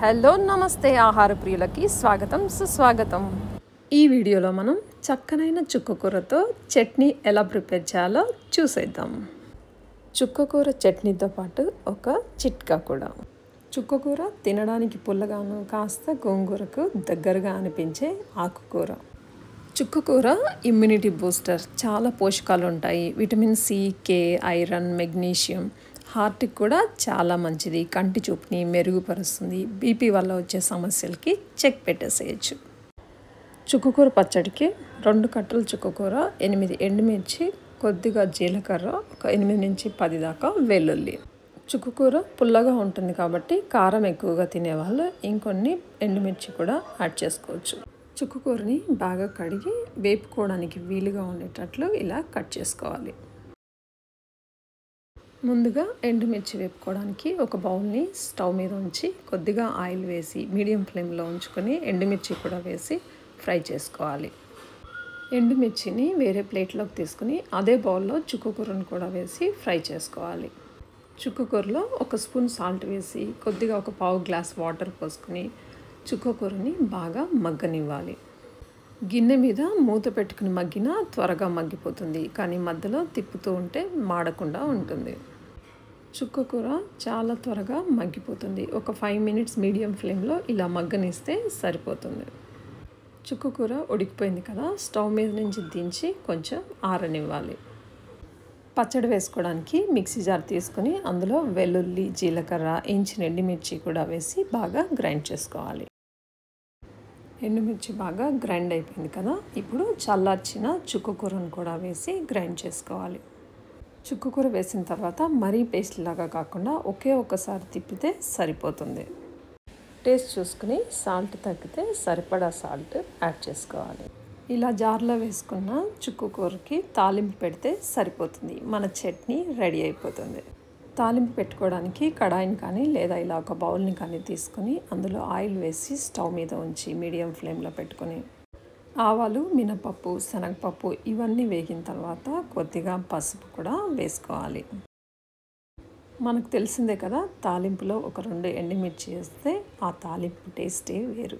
Hello నమస్తే ఆహార ప్రియులకి స్వాగతం సుస్వాగతం. ఈ వీడియోలో మనం చక్కనైన చుక్కకూరతో చట్నీ ఎలా ప్రిపేర్ చేయాలో చూసేద్దాం. చుక్కకూర చట్నీతో పాటు ఒక చిట్కా కూడా. చుక్కకూర తినడానికి పుల్లగాను కాస్త గోంగూరకు దగ్గరగా అనిపించే ఆకుకూర. చుక్కకూర ఇమ్యూనిటీ బూస్టర్, చాలా పోషకాలు ఉంటాయి. విటమిన్ సి, కే, ఐరన్, మెగ్నీషియం, హార్ట్కి కూడా చాలా మంచిది. కంటి చూపుని మెరుగుపరుస్తుంది. బీపీ వల్ల వచ్చే సమస్యలకి చెక్ పెట్టేసేయచ్చు. చుక్కకూర పచ్చడికి 2 కట్టలు చుక్కకూర, 8 ఎండుమిర్చి, కొద్దిగా జీలకర్ర, ఒక 8 నుంచి 10 దాకా వెల్లుల్లి. చుక్కకూర పుల్లగా ఉంటుంది కాబట్టి కారం ఎక్కువగా తినేవాళ్ళు ఇంకొన్ని ఎండుమిర్చి కూడా యాడ్ చేసుకోవచ్చు. చుక్కకూరని బాగా కడిగి వేపుకోవడానికి వీలుగా ఉండేటట్లు ఇలా కట్ చేసుకోవాలి. ముందుగా ఎండుమిర్చి వేపుకోవడానికి ఒక బౌల్ని స్టవ్ మీద ఉంచి కొద్దిగా ఆయిల్ వేసి మీడియం ఫ్లేమ్లో ఉంచుకొని ఎండుమిర్చి కూడా వేసి ఫ్రై చేసుకోవాలి. ఎండుమిర్చిని వేరే ప్లేట్లోకి తీసుకుని అదే బౌల్లో చుక్కకూరను కూడా వేసి ఫ్రై చేసుకోవాలి. చుక్కకూరలో 1 స్పూన్ సాల్ట్ వేసి కొద్దిగా ఒక పావు గ్లాస్ వాటర్ పోసుకొని చుక్కకూరని బాగా మగ్గనివ్వాలి. గిన్నె మీద మూత పెట్టుకుని మగ్గినా త్వరగా మగ్గిపోతుంది, కానీ మధ్యలో తిప్పుతూ ఉంటే మాడకుండా ఉంటుంది. చుక్కకూర చాలా త్వరగా మగ్గిపోతుంది. ఒక 5 మినిట్స్ మీడియం ఫ్లేమ్లో ఇలా మగ్గనిస్తే సరిపోతుంది. చుక్కకూర ఉడికిపోయింది కదా, స్టవ్ మీద నుంచి దించి కొంచెం ఆరనివ్వాలి. పచ్చడి వేసుకోవడానికి మిక్సీ జార్ తీసుకొని అందులో వెల్లుల్లి, జీలకర్ర, ఇంచిన ఎండుమిర్చి కూడా వేసి బాగా గ్రైండ్ చేసుకోవాలి. ఎండుమిర్చి బాగా గ్రైండ్ అయిపోయింది కదా, ఇప్పుడు చల్లార్చిన చుక్కకూరను కూడా వేసి గ్రైండ్ చేసుకోవాలి. చుక్కకూర వేసిన తర్వాత మరీ పేస్ట్ లాగా కాకుండా ఒక్కసారి తిప్పితే సరిపోతుంది. టేస్ట్ చూసుకుని సాల్ట్ తగ్గితే సరిపడా సాల్ట్ యాడ్ చేసుకోవాలి. ఇలా జార్లో వేసుకున్న చుక్కకూరకి తాలింపు పెడితే సరిపోతుంది. మన చట్నీ రెడీ అయిపోతుంది. తాలింపు పెట్టుకోవడానికి కడాయిని కానీ లేదా ఇలా ఒక బౌల్ని కానీ తీసుకొని అందులో ఆయిల్ వేసి స్టవ్ మీద ఉంచి మీడియం ఫ్లేమ్లో పెట్టుకొని ఆవాలు, మినపప్పు, శనగపప్పు ఇవన్నీ వేగిన తర్వాత కొద్దిగా పసుపు కూడా వేసుకోవాలి. మనకు తెలిసిందే కదా, తాలింపులో ఒక 2 ఎండుమిర్చి వేస్తే ఆ తాలింపు టేస్టే వేరు.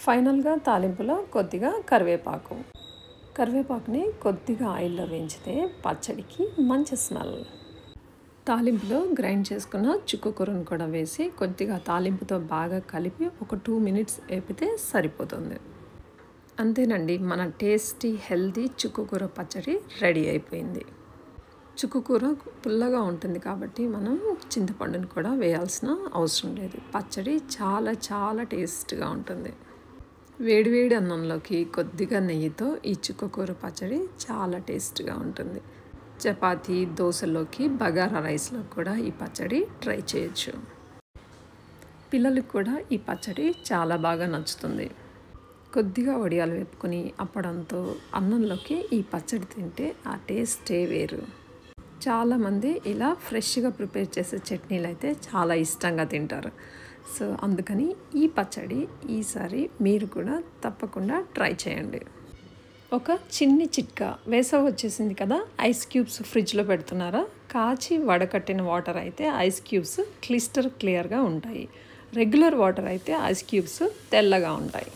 ఫైనల్గా తాలింపులో కొద్దిగా కరివేపాకుని కొద్దిగా ఆయిల్లో వేయించితే పచ్చడికి మంచి స్మెల్. తాలింపులో గ్రైండ్ చేసుకున్న చుక్కకూరను కూడా వేసి కొద్దిగా తాలింపుతో బాగా కలిపి ఒక 2 మినిట్స్ వేపితే సరిపోతుంది. అంతేనండి, మన టేస్టీ హెల్తీ చుక్కకూర పచ్చడి రెడీ అయిపోయింది. చుక్కకూర పుల్లగా ఉంటుంది కాబట్టి మనం చింతపండుని కూడా వేయాల్సిన అవసరం లేదు. పచ్చడి చాలా చాలా టేస్ట్గా ఉంటుంది. వేడివేడి అన్నంలోకి కొద్దిగా నెయ్యితో ఈ చుక్కకూర పచ్చడి చాలా టేస్ట్గా ఉంటుంది. చపాతీ, దోశలోకి, బగారా రైస్లో కూడా ఈ పచ్చడి ట్రై చేయొచ్చు. పిల్లలకు కూడా ఈ పచ్చడి చాలా బాగా నచ్చుతుంది. కొద్దిగా వడియాలు వేపుకొని అప్పడంతో అన్నంలోకి ఈ పచ్చడి తింటే ఆ టేస్టే వేరు. చాలామంది ఇలా ఫ్రెష్గా ప్రిపేర్ చేసే చట్నీలు అయితే చాలా ఇష్టంగా తింటారు. సో అందుకని ఈ పచ్చడి ఈసారి మీరు కూడా తప్పకుండా ట్రై చేయండి. ఒక చిన్ని చిట్కా, వేసవి వచ్చేసింది కదా, ఐస్ క్యూబ్స్ ఫ్రిడ్జ్లో పెడుతున్నారా? కాచి వడకట్టిన వాటర్ అయితే ఐస్ క్యూబ్స్ క్లిస్టర్ క్లియర్గా ఉంటాయి. రెగ్యులర్ వాటర్ అయితే ఐస్ క్యూబ్స్ తెల్లగా ఉంటాయి.